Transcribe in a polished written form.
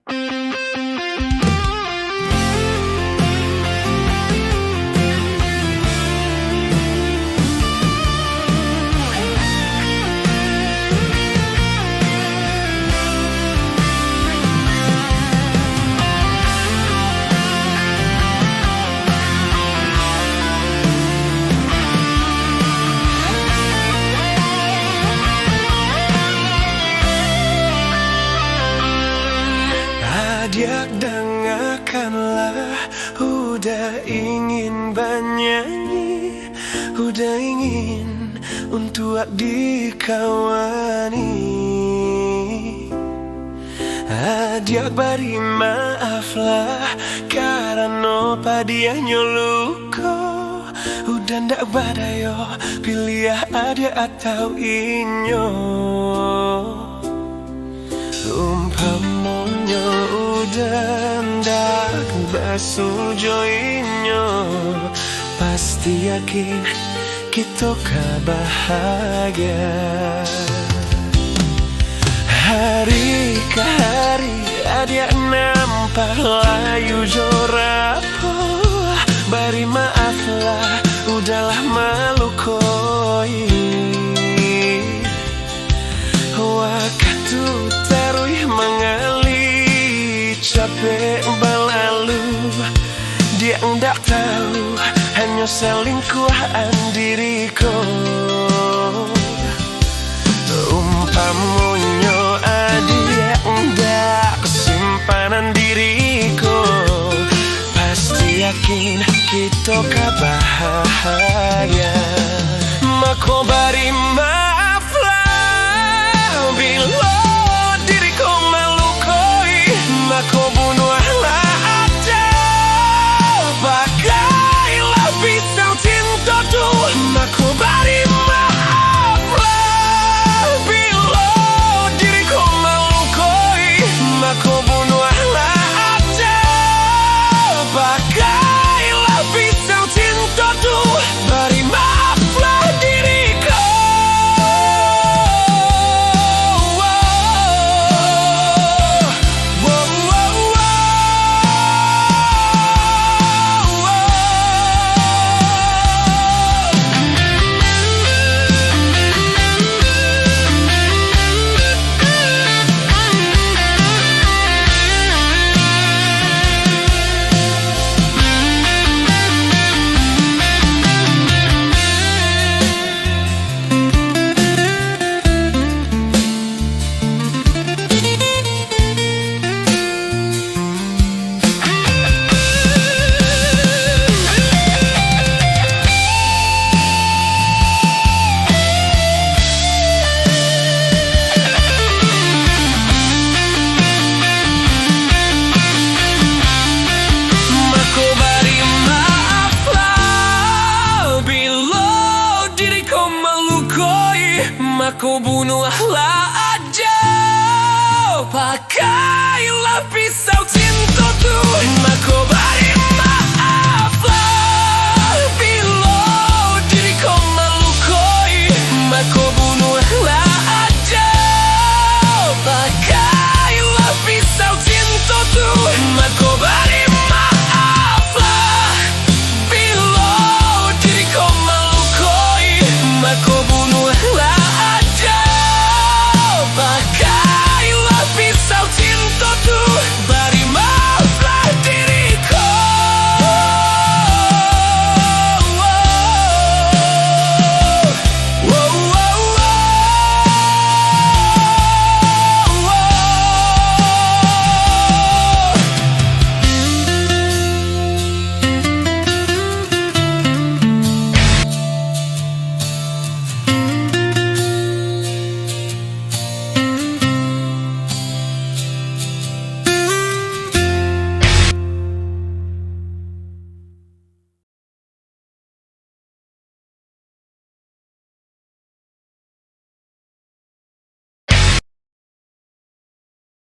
Adik dengarkanlah, udah ingin bernyanyi, udah ingin untuk dikawani. Adik beri maaflah karena padianya luka, udah ndak badayo pilih adik atau inyo. Umpamanya udah ndak basujo inyo, pasti yakin kita bahagia. Hari ke hari adik nampak layu jorapo, beri maaflah udahlah melukoi. Waktu terus mengalir capek berlalu, dia ndak tahu hanya selingkuhan diriku. Umpamanya adik ndak simpanan diriku, pasti yakin kita bahagia. Maka beri maaflah bila diriku melukoi, maka bunuhlah aja, pakailah pisau cinta tu. Maka beri maaflah bila diriku melukoi, maka bunuhlah aja, pakailah pisau cinta tu. Beri maaflah diriku. Maka bunuhlah aja, pakailah pisau cinta tu. Maka